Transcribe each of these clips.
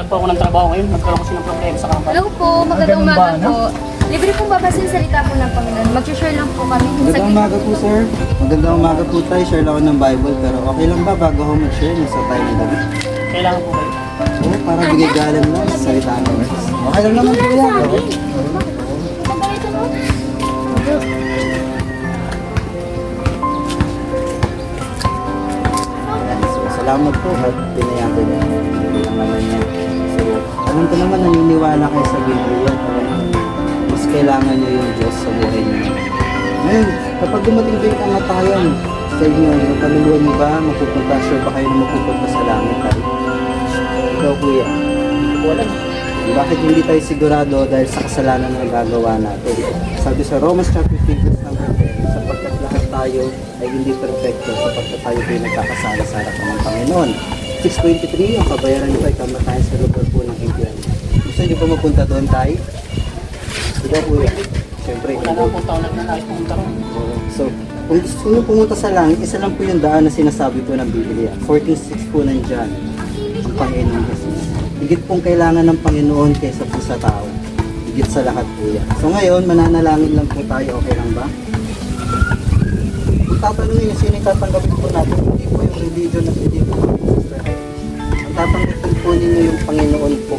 po ako ng trabaho ngayon. Nagkaroon kasi ng problema sa company. Hello po, magandang ganun ba, umaga no? po. Libre pong babasa yung salita po ng Panginoon. Mag-share lang po kami. Magandang umaga po, sir. Magandang umaga po tayo. Share lang ako ng Bible. Pero okay lang ba bago ako mag-share? Nasa tayo ng gabi. Kailangan po kayo. Oo, para bigay galang lang sa salita ng Diyos. Okay lang naman po yan. Okay? So, salamat po at pinayagan niya. Hindi lang naman niya. So, alam ko naman naniniwala kayo sa Biblia. Mas kailangan niyo yung Diyos sa buhay niyo. Ngayon, kapag dumating ba yung kamatayan sa inyo, yung kaluluwa niyo ba, mapupunta, sure ba kayo na mapupunta sa langit tayo? Ikaw, kuya. Wala. Bakit hindi tayo sigurado dahil sa kasalanan na nagagawa natin? Sabi sa Romans chapter 3 verse number 10, sapagkat lahat tayo ay hindi perfecto, sapagkat tayo ay nagkakasala sa harapan ng Panginoon. 6.23, ang kabayaran nito ay kamatayan sa lugar po ng impyerno. Gusto niyo ba mapunta doon tayo? Ikaw, kuya. Siyempre, Wala na po taon na nais pumunta ron. So, kung gusto nyo pumunta sa langit, isa lang po yung daan na sinasabi po ng Biblia. 14.6 po nandyan, ang Panginoon Jesus. Higit pong kailangan ng Panginoon kaysa po sa tao. Higit sa lahat po yan. So ngayon, mananalangin lang po tayo, okay lang ba? Kung tatanungin nyo, sino yung tatanggapin po natin? Hindi po yung religion na hindi po. Ang tatanggapin po ninyo yung Panginoon po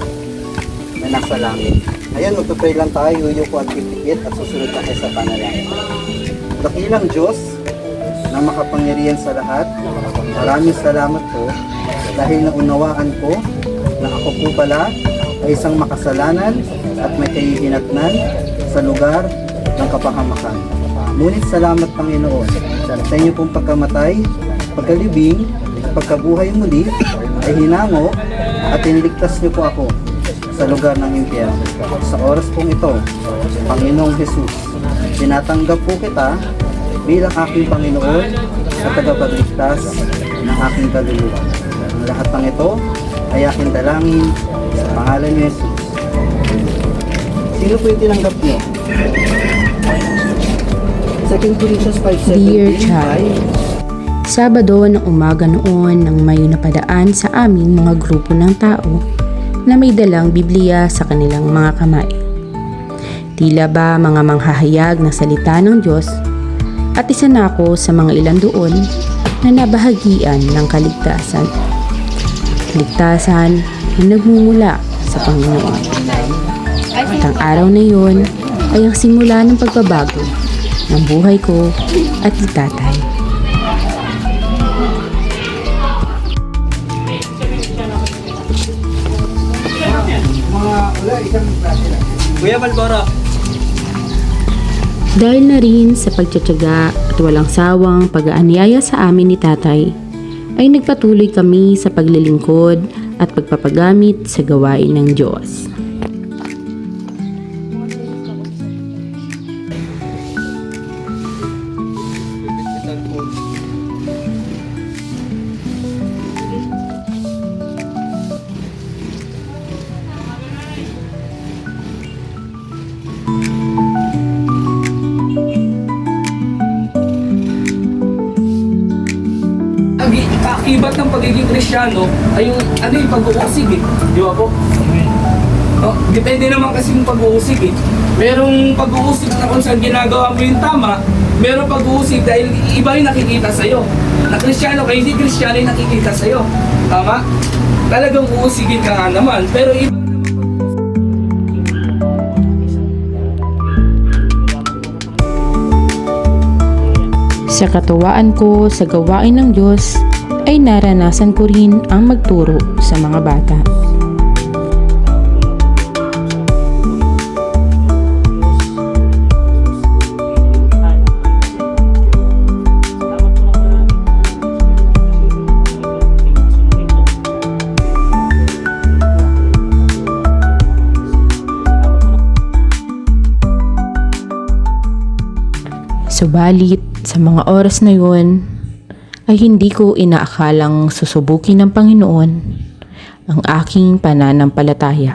na nasa langit. Ayan, magpapray lang tayo, yuyo po at pipikit at susunod tayo sa panalangin. Dakilang Diyos na makapangyarihan sa lahat, maraming salamat po dahil naunawaan ko na ako po pala ay isang makasalanan at may kahihinatnan sa lugar ng kapahamakan. Ngunit salamat Panginoon sa inyo pong pagkamatay, pagkalibing, at pagkabuhay muli ay hinango at iniligtas niyo po ako sa lugar ng impyerno. Sa oras pong ito, Panginoong Jesus, tinatanggap po kita bilang aking Panginoon at tagapagligtas ng aking kaluluwa. Ang lahat ng ito ay aking dalangin sa pangalan ni Jesus. Sino po yung tinanggap niyo? 2 Corinthians 5:17. Dear child, Sabado ng umaga noon nang may napadaan sa aming mga grupo ng tao na may dalang Biblia sa kanilang mga kamay. Tila ba mga manghahayag na salita ng Diyos, at isa na ako sa mga ilan doon na nabahagian ng kaligtasan. Kaligtasan na nagmumula sa Panginoon. At ang araw na yun ay ang simula ng pagbabago ng buhay ko at ni Tatay. Kuya Malboro. Dahil na rin sa pagtsatsaga at walang sawang pag-aanyaya sa amin ni Tatay, ay nagpatuloy kami sa paglilingkod at pagpapagamit sa gawain ng Diyos. Ang kaakibat ng pagiging Kristiyano ay yung pag-uusig eh. Di ba po? Oh, depende naman kasi yung pag-uusig eh. Merong pag-uusig na kung saan ginagawa mo yung tama, merong pag-uusig dahil iba yung nakikita sa'yo. Na Kristiyano ka, hindi Kristiyano yung nakikita sa'yo. Tama? Talagang uusigin ka nga naman. Pero iba Sa katuwaan ko sa gawain ng Diyos, ay naranasan ko rin ang magturo sa mga bata. Subalit, sa mga oras na yun, ay hindi ko inaakalang susubukin ng Panginoon ang aking pananampalataya.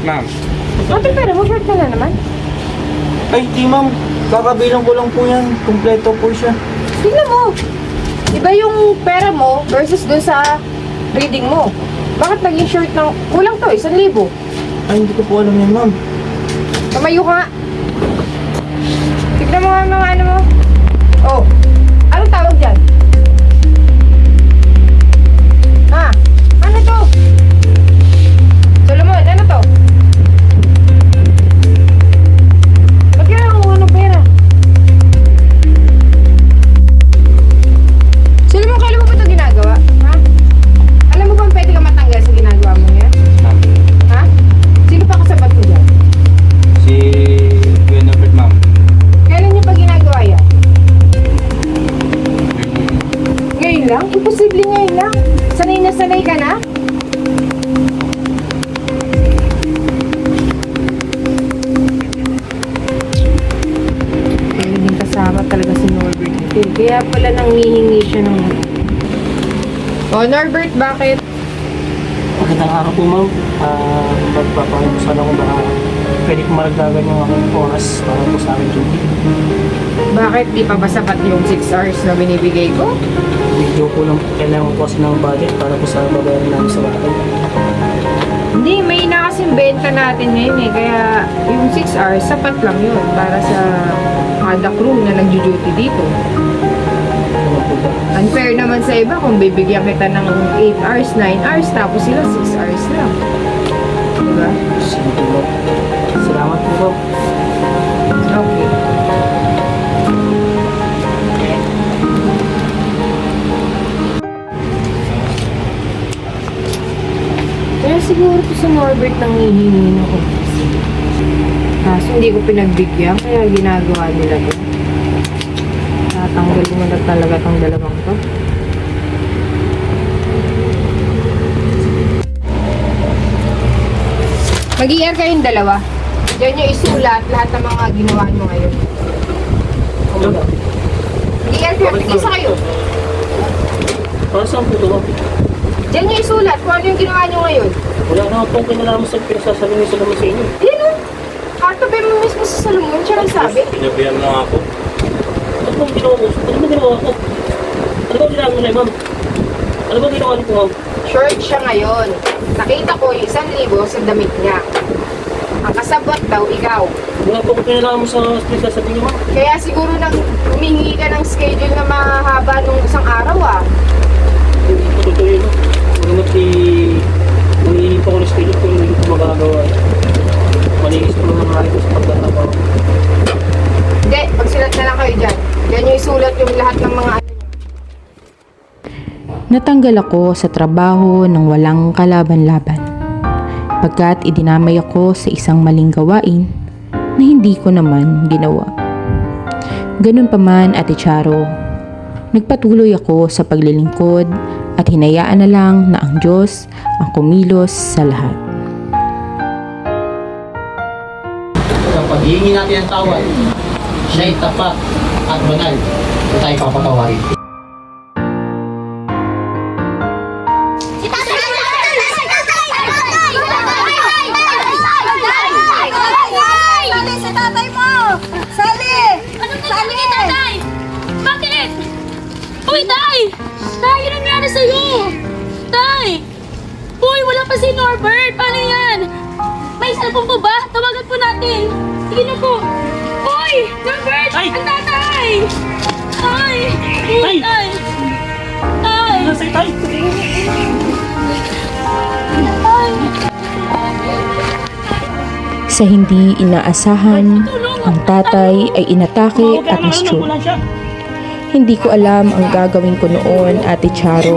ma'am. Ate, pero mo short ka na naman. Ay, di ma'am. Kakabilang ko lang po yan. Kompleto po siya. Tingnan mo. Iba yung pera mo versus dun sa reading mo. Bakit naging short ng... Kulang to, 1,000. Ay, hindi ko po alam yan, ma'am. Tumayo ka nga. Tignan mo nga mga ano mo. Oh, anong tawag dyan? Ha? Ano to? Solomon, ano to? Ba't ka nakuha ng pera? Solomon, kailan mo ba ito ginagawa? Ha? Alam mo bang pwede ka matanggal sa ginagawa mo yan? Ma'am. Ha? Sino pa kasabat mo dyan? Si Kuya Norbert, ma'am. Kailan niyo pa ginagawa yan? Ngayon lang? Imposible ngayon lang. Sanay na sanay ka na? Pwedeng kasama talaga si Norbert. Kaya pala nang hihingi siya ng... Oh, Norbert, bakit? Magandang araw po, ma'am. Magpapakimusan ako baka pwede ko maragdagan yung aking oras para po sa aking duty. Bakit di pa ba sapat yung 6 hours na binibigay ko? Video po lang kailangan po kasi ng budget para po sa babayaran namin sa bahay. Hindi, may na kasing benta natin ngayon eh. Kaya yung 6 hours, sapat lang yun para sa kada crew na nag-duty dito. Ano po ba? Unfair naman sa iba kung bibigyan kita ng 8 hours, 9 hours, tapos sila 6 hours lang. Diba? Sige po, ma'am. Salamat po, ma'am. Okay. Kaya siguro po si Norbert nang hihingi ng oras. Kaso hindi ko pinagbigyan, kaya ginagawa nila to. Tatanggal mo na talaga tong dalawang to. Mag-i-air kayong dalawa. Diyan nyo isulat lahat ng mga ginawa nyo ngayon. Ano ba? Mag-i-air kayo, tigisa kayo. Para saan po ito, ma'am? Diyan nyo isulat kung ano yung ginawa nyo ngayon. Wala na pong kinalaman sa pinagsasabi ni Solomon sa inyo. Yan o. Katabi mo mismo sa Solomon, siya nagsabi. Pinabihan lang ako. Ano bang ginawa ko? Ano bang ginawa ko? Ano bang ginawa mo na, ma'am? Ano bang ginawa niyo po, ma'am? Short siya ngayon. Nakita ko yung 1,000 sa damit niya. Ang kasabot daw, ikaw. Wala po kung kinalaman sa pinagsasabi niyo, ma'am. Kaya siguro nang humingi ka ng schedule na mahaba nung isang araw ah. Hindi po totoo yun, ma'am. Magamat nangihingi po ako ng schedule kung hindi ko magagawa. Malinis ko naman nga ito sa pagkatabaw. Hindi, pagsulat na lang kayo dyan. Diyan nyo isulat yung lahat ng mga Natanggal ako sa trabaho ng walang kalaban-laban pagkat idinamay ako sa isang maling gawain na hindi ko naman ginawa. Ganun pa man, Ate Charo, nagpatuloy ako sa paglilingkod at hinayaan na lang na ang Diyos ang kumilos sa lahat. Ang paghihingi natin ng tawad, siya'y tapat at banal na tayo papatawarin. Si tatay mo! Sali! Anong nangyari kay tatay? Bakit? Uy, tay! Tay, anong nangyari sa'yo? Tay! Uy, wala pa si Norbert! Paano yan? May cellphone po ba? Tawagan po natin! Sige na po! Uy! Norbert! Tay! Ang tatay! Tay! Uy, Tay! tay! Tay! Nasa'y tayo! Tay! Sa hindi inaasahan, ang tatay ay inatake at na-stroke. Hindi ko alam ang gagawin ko noon, Ate Charo,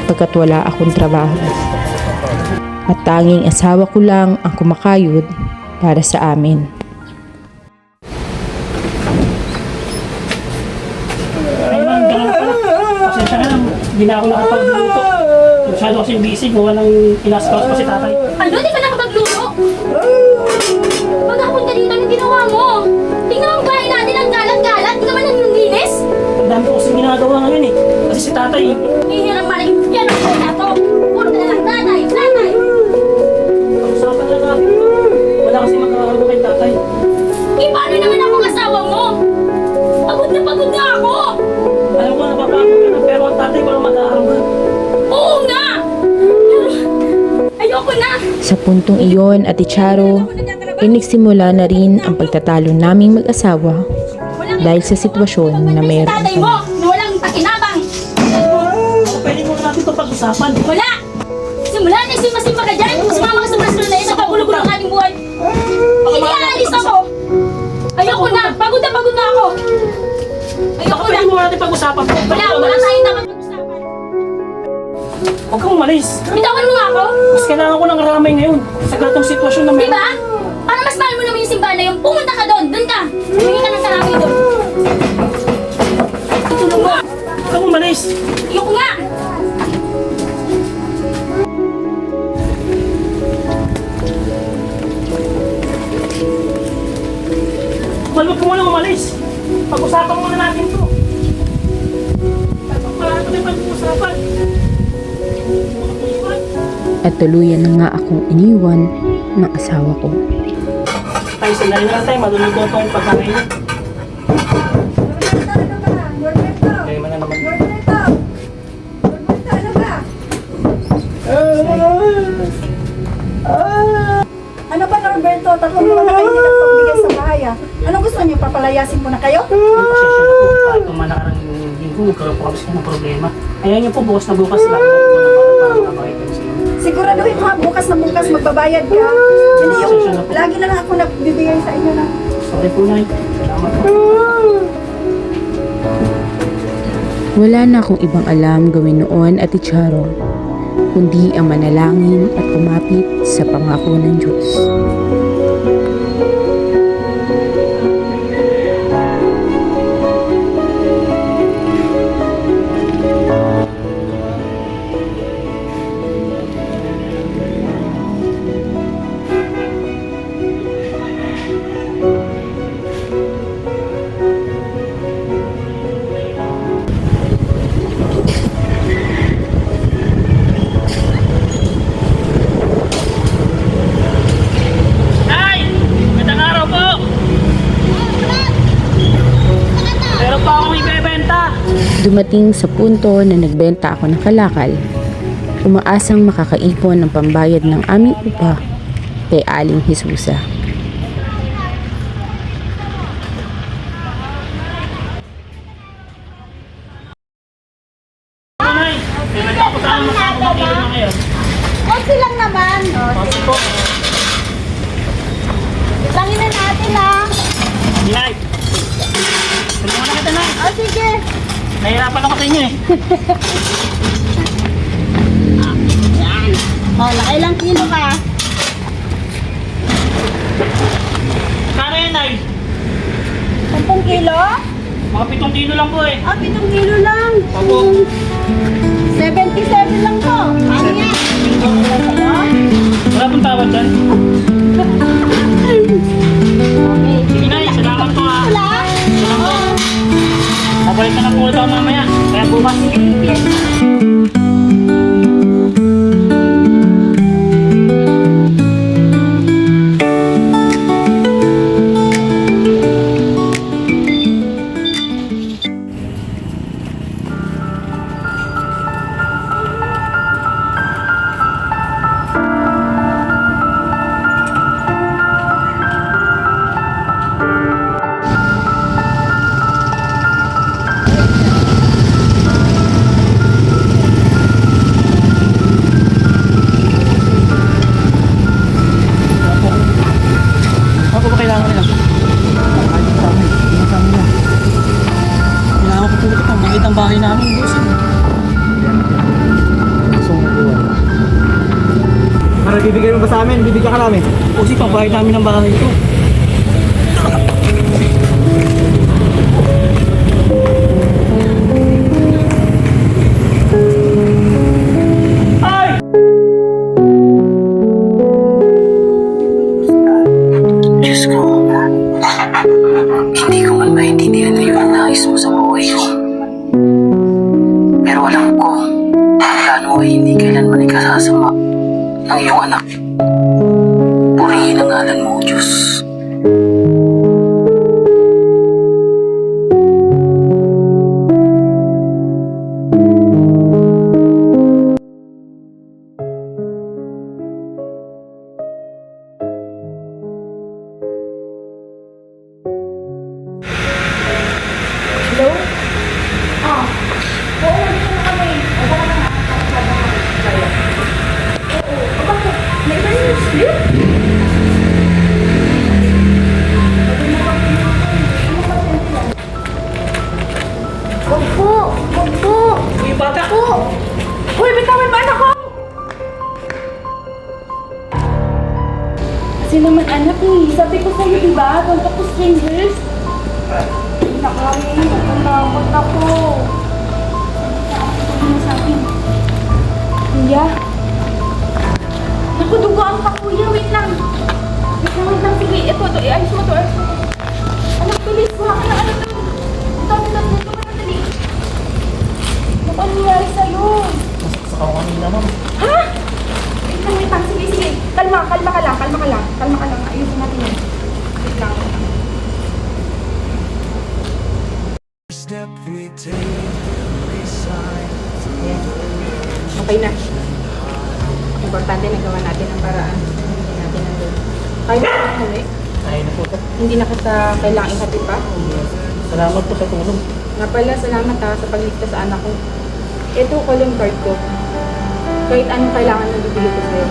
pagkat wala akong trabaho. At tanging asawa ko lang ang kumakayod para sa amin. Ay, ma'am, ganun pala. Pasensya ka lang. Hindi na ako nakapagluto. Masyado kasing busy. Gawa ng inasikaos pa si tatay. Ano? Di ka nakapagluto? Maghapon ka dito, anong ginawa mo? Tingnan mo ang bahay natin, ang galat-galat. Di naman ang linis? Ang dami ko kasing ginagawa ngayon eh. Kasi si tatay, Hihirang pa rin. Yan ang pagkato. Puro na lang nanay, nanay. pag-usapan na natin. puntong iyon, Ate Charo, ay nagsimula na rin ang pagtatalo naming mag-asawa dahil sa sitwasyon na meron Tatay kami. mo, na walang pakinabang. Pwede mo natin ito pag-usapan. Wala! Simula na simba-simba ka dyan. Sumama ka sa basura na yun. Napagulo-gulo ang ating buhay. Hindi aalis ako. Ayoko na. Pagod na ako. Ayoko na. Pwede mo natin pag-usapan. Wala tayong dapat pag-usapan. Huwag kang umalis. Bitawan mo nga ako. Mas kailangan ko ng ramay ngayon sa ganitong sitwasyon na Di meron. ba? Para mas mahal mo naman yung simbahan na yun, pumunta ka doon. Doon ka. Humingi ka ng karamay doon. Tutulong mo. Huwag kang umalis. Ayoko nga. Huwag mo lang umalis. Pag-usapan muna natin ito. Wala na tayo pag-usapan. At tuluyan na nga akong iniwan ng asawa ko. Tayo sandali na lang tayo. Maluluto itong pagkakain. Kaya man na naman. Ano ba, Norberto? 3 buwan na kayo hindi nagpagbigay sa bahay, ah. Anong gusto niyo? Papalayasin ko na kayo? Ang pasensya na po. Kahit tumanarang linggo, nagkaroon po kami ng problema. Ayaw niyo po bukas na bukas lang po para makabakit kayo sa inyo. Siguraduhin mo, ha, bukas na bukas magbabayad ka. Hindi yung lagi na lang ako nagbibigay sa inyo na. Sorry po, Nay. Salamat po. Wala na akong ibang alam gawin noon, Ate Charo, kundi ang manalangin at kumapit sa pangako ng Diyos. Nay! Magandang araw po! Meron pa akong ibebenta. Dumating sa punto na nagbenta ako ng kalakal, umaasang makakaipon ng pambayad ng aming upa kay Aling Jesusa. Nay, bibenta ko sa mga kapatid na ngayon. Konti lang naman. Kasi po, Langin na natin, ah. Nay. Tulungan na kita, Nay. O, sige. Nahirapan ako sa inyo eh. O, nakailang kilo ka? Kano yan, Nay? 10 kilo? Mga 7 kilo lang po eh. 7 kilo lang. Opo. 77 lang to. Ano yan? Okay sa'yo? Wala pong tawad dyan. Okay. Sige, Nay. Salamat po ha. Wala? Salamat. Babalik na lang po ito mamaya. Kaya bukas. Ako ba kailangan nila? Kailangan ko po ito. Maliit ang bahay namin. Busin. Para bibigay mo ba sa amin? Bibigyan ka namin. Kasi pang bahay namin ng bahay ito. Diyos ko, hindi ko man maintindihan na yung nais mo sa buhay ko. Pero alam ko, ang plano ay hindi kailanman ikasasama ng iyong anak. Purihin ang ngalan mo, Diyos. naman anak eh. Sabi ko sa'yo, diba? Don't talk to strangers. Nakakot ako. Ano sa akin? Kuya? Naku, dugoan ka kuya. Wait lang. Wait lang. Sige, ito. Ayos mo to. Anak, bilis. Kuha ka na ano to. Dito ka na, dali. Naku, ano nangyari sa'yo? Nasaksak ako kanina, ma'am. Ha? Wait lang. Sige. Kalma ka lang. Ayusin natin yun. Wait lang. Okay na. Importante nagawa natin ang paraan. Hindi natin nandun. Kaya mo na uwi? Kaya na po ito. Hindi na kita kailangang ihatid pa? Salamat po sa tulong. Nga pala, salamat ha sa pagligtas sa anak ko. Ito calling card ko. Kahit anong kailangan na bibili ko sa'yo.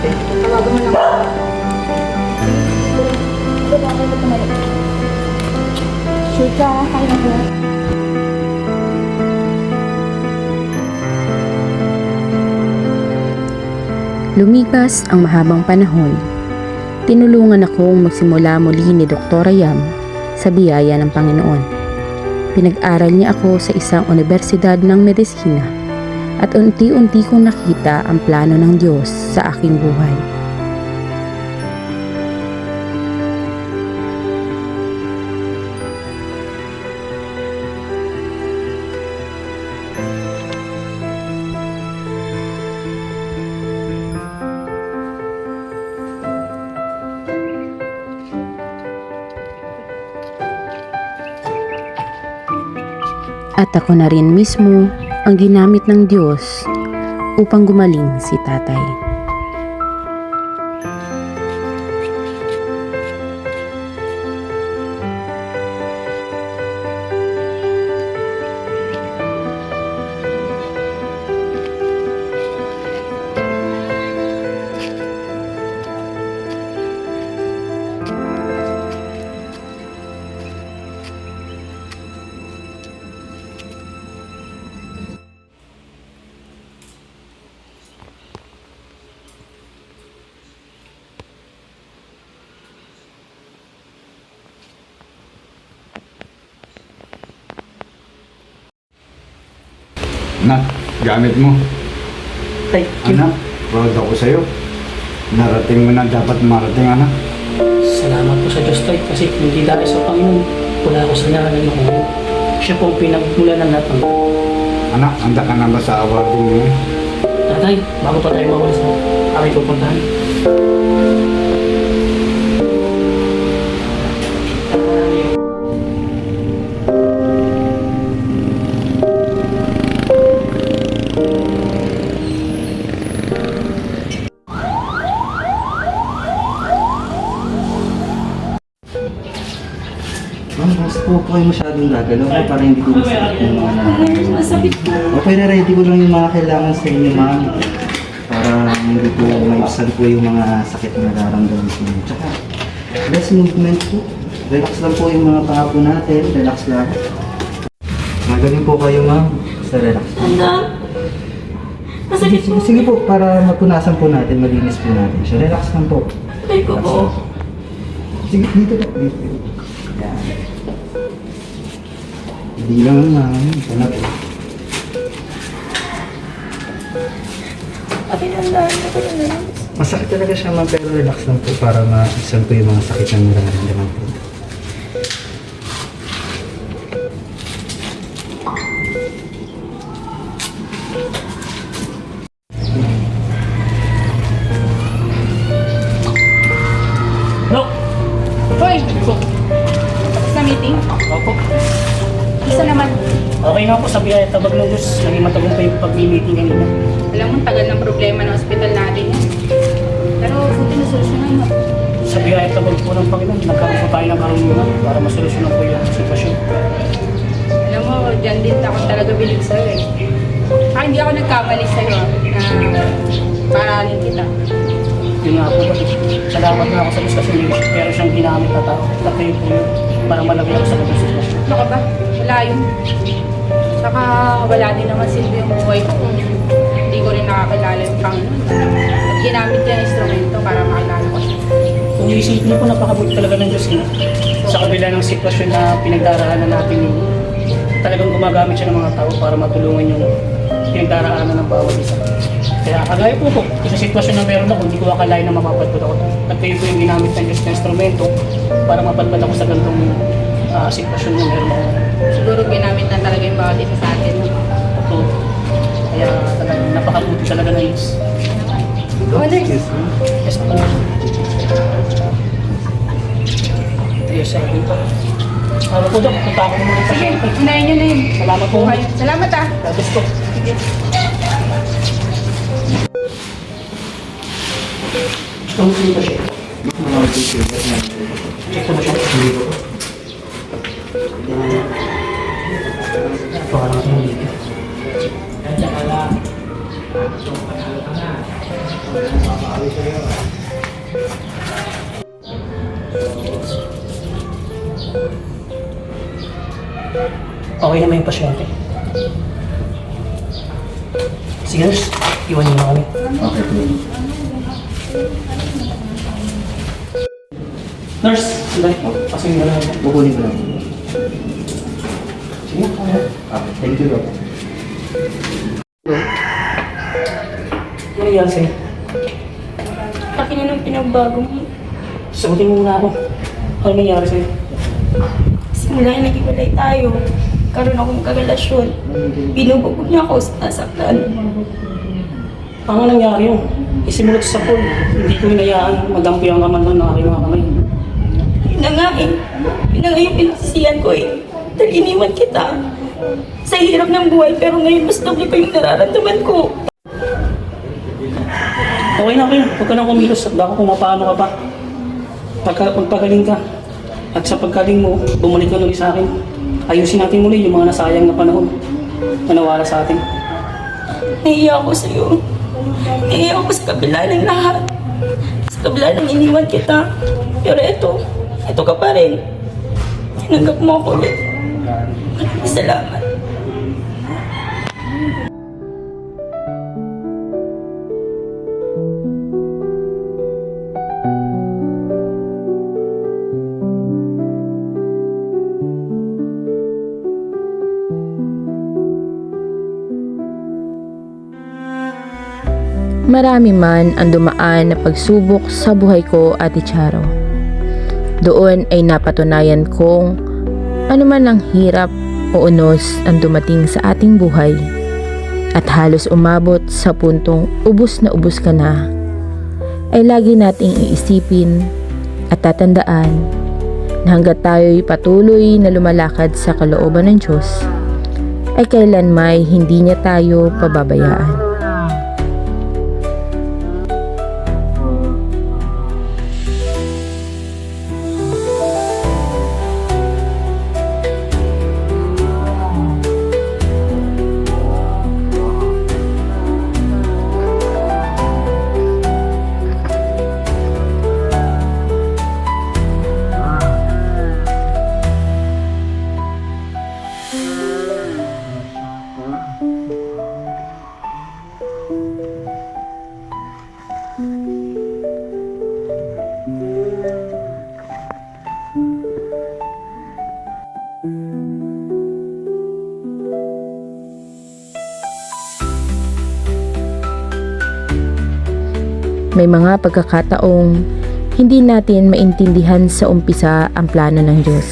Tawagan mo lang ako. Sure ka, kaya mo. Lumipas ang mahabang panahon. Tinulungan akong magsimula muli ni Dr. Yam sa biyaya ng Panginoon. Pinag-aral niya ako sa isang universidad ng medisina at unti-unti kong nakita ang plano ng Diyos sa aking buhay. At ako na rin mismo ang ginamit ng Diyos upang gumaling si tatay. Anak, gamit mo. Tay, Anak, proud ako sa'yo. Narating mo na dapat marating, anak. salamat po sa Diyos, Tay. Kasi hindi dahil sa Panginoon, wala ako sa naralan ng ulo. Siya po ang pinagmula ng lahat ng Anak, handa ka na ba sa awarding mo? Tatay, bago pa tayo mawala sa aking pupuntahan. Ma'am, basta po kayo masyadong gagalaw po para hindi ko masakit yung mga Masakit po. Okay, na-ready ko lang yung mga kailangan sa inyo, ma'am. Para hindi po maibsan po yung mga sakit na nararamdaman sa inyo. Tsaka, less movement po. Relax lang po yung mga paa po natin. Relax lang. Magaling po kayo, ma'am. Basta relax po. Masakit po. Sige po, para mapunasan po natin, malinis po natin siya. Relax lang po. Ay ko po. Sige, dito po. Dito. Yan. Hindi lang, ma'am. Ito na po. Masakit talaga siya, ma'am, pero relax lang po para ma-ibsan po yung mga sakit na nararamdaman po. No! Hoy! Tapos na meeting? Opo. Isa naman. Okay nga po sa biyaya tabag ng Diyos. Naging matagumpay yung pag-meeting kanina. Alam mo, tagal ng problema ng ospital natin yan. Pero buti na solusyonan mo. Sa biyaya tabag po ng Panginoon, nagkaroon po tayo ng karunungan para masolusyonan po yung sitwasyon. Alam mo, dyan din ako talaga bilig sa'yo eh. Hindi ako nagkamali sa'yo na paralin kita. Yun nga po, salamat nga ako sa Diyos kasi meron siyang ginamit na tao. Tapos po yun, para malagay ako sa ganung sitwasyon. Ano ka ba? Wala yun. Saka wala din naman silbi yung buhay ko kung hindi ko rin nakakilala yung Panginoon. At ginamit yung instrumento para makilala ko siya. Kung iisipin niyo po, napakabuti talaga ng Diyos na sa kabila ng sitwasyon na pinagdaraanan natin yung talagang gumagamit siya ng mga tao para matulungan yung pinagdaraanan ng bawat isa. Kaya kagaya po po, sa sitwasyon na meron ako, hindi ko akalain na mapapadpad ako. At kayo po yung ginamit ng Diyos na instrumento para mapadpad ako sa ganitong sitwasyon na meron ako. Siguro ginamit na talaga yung bawat isa sa atin. Ito. Kaya talagang napakabuti talaga ng Diyos. Yes po. Yes, sir. Ano po, Dok? Punta ako muna sa Sige, unahin nyo na yun. Salamat po. Salamat ah. Tapos po. Ito dito siya. Check ko ba siya? Hindi ko. Baka naman yung video. Okay naman yung pasyente. Sige, nurse. Iwan niyo na kami. Okay po. Nurse, sandali po. Pasingin na lang. Bukunin ko lang. Sige, okay. Okay, thank you, Doc. Ano nangyari sa'yo? Akin na nung pinagbago mo. Sagutin mo muna ako. Ano nangyari sa'yo? Simula na naghiwalay tayo. Karoon akong karelasyon. Binubugbog niya ako, nasaktan. Paano nangyari yun? Isimulot sa pool. Hindi ko hinayaan madampi ang kaman ng aking mga kamay. Yun na nga eh. Yun na nga yung pinagsisiyan ko eh. Dahil iniwan kita. Sa hirap ng buhay, pero ngayon mas doble pa yung nararamdaman ko. Okay na, okay. Huwag ka nang kumilos at baka kung mapaano ka pa. Pagpagaling ka. At sa paggaling mo, bumalik ka ulit sa akin. Ayusin natin muli yung mga nasayang na panahon na nawala sa atin. Nahiya ako sa'yo. Nahiya ako sa kabila ng lahat. Sa kabila ng iniwan kita. Pero ito ka pa rin. Tinanggap mo ako ulit. Maraming salamat. Marami man ang dumaan na pagsubok sa buhay ko, Ate Charo. Doon ay napatunayan kong ano man ang hirap o unos ang dumating sa ating buhay at halos umabot sa puntong ubus na ubus ka na, ay lagi nating iisipin at tatandaan na hanggat tayo'y patuloy na lumalakad sa kalooban ng Diyos, ay kailanmay hindi niya tayo pababayaan. May mga pagkakataong hindi natin maintindihan sa umpisa ang plano ng Diyos.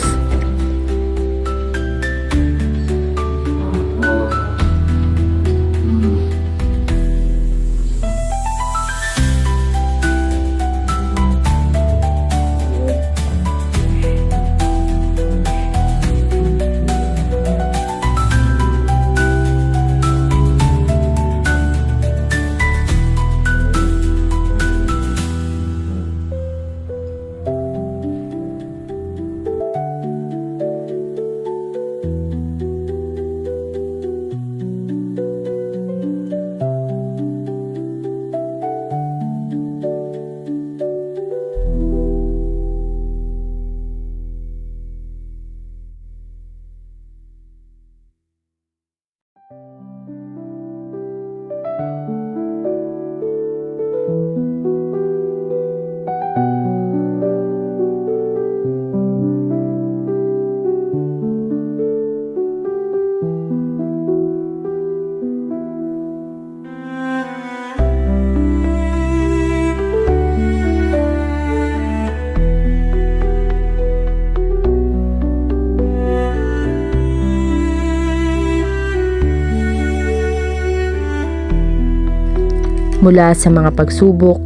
Mula sa mga pagsubok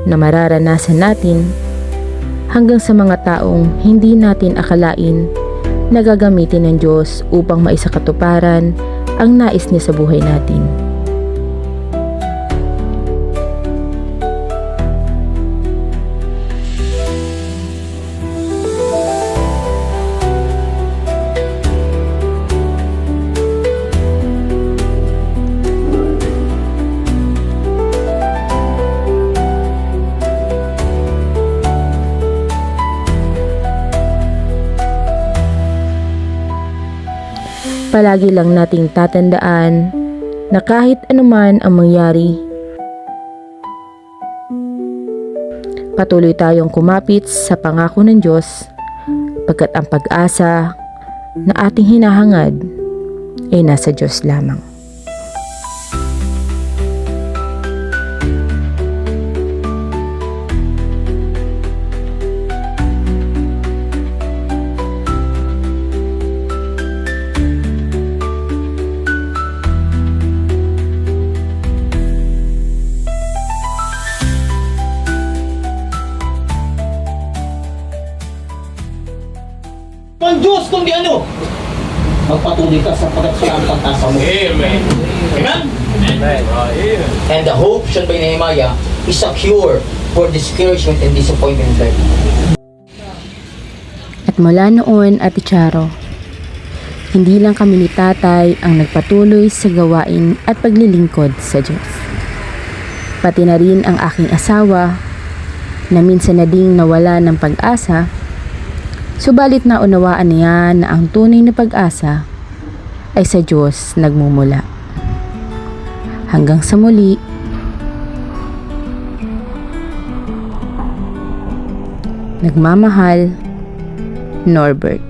na mararanasan natin hanggang sa mga taong hindi natin akalain na gagamitin ng Diyos upang maisakatuparan ang nais niya sa buhay natin. Palagi lang nating tatandaan na kahit anuman ang mangyari, patuloy tayong kumapit sa pangako ng Diyos pagkat ang pag-asa na ating hinahangad ay nasa Diyos lamang. Ang Diyos kundi ano? Magpatuloy ka sapagkat siya ang pagtasa mo. Amen. Amen? And the hope shown by Nehemiah is a cure for discouragement and disappointment in life. At mula noon, Ate Charo, hindi lang kami ni Tatay ang nagpatuloy sa gawain at paglilingkod sa Diyos. Pati na rin ang aking asawa na minsan na ding nawala ng pag-asa. Subalit naunawaan niya na ang tunay na pag-asa ay sa Diyos nagmumula. Hanggang sa muli, nagmamahal, Norbert.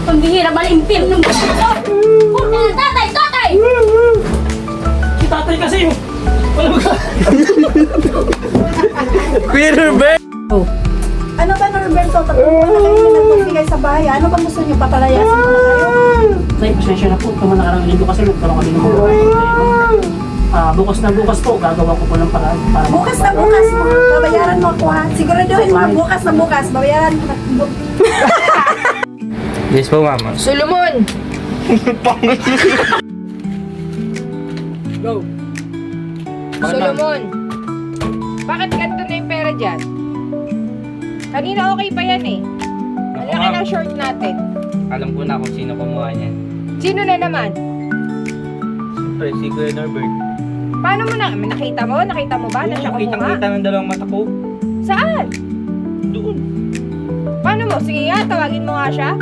Pambihira ba yung impyerno mo? Tatay! Tatay! Si Tatay kasi yung... Wala ba ka? Ano ba, Norberto? Tatlong na kayo na nagbibigay sa bahay. Ano bang gusto niyo? Papalayasin ko na kayo? Tay, pasensya na po. Kung nakarang linggo kasi nagkaroon kami ng mga bukas na bukas po, gagawa ko po ng paraan para Bukas na bukas mo. Babayaran mo ako ha. Siguraduhin mo bukas na bukas. Babayaran ko na. Yes po, mama. Solomon! Go. Solomon! Bakit ganito na yung pera dyan? Kanina okay pa yan eh. Ang laki ng short natin. Alam ko na kung sino kumuha niyan. Sino na naman? Siyempre, si Kuya Norbert. Paano mo na? Nakita mo? Nakita mo ba na siya kumuha? Kitang-kita ng dalawang mata ko. Saan? Doon. Paano mo? Sige nga, tawagin mo nga siya.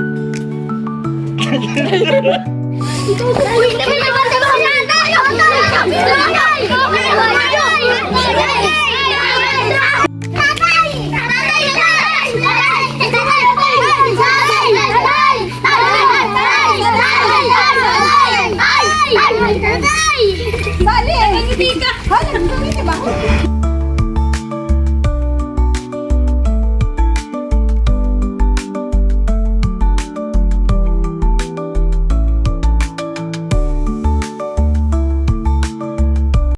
Wait, naman!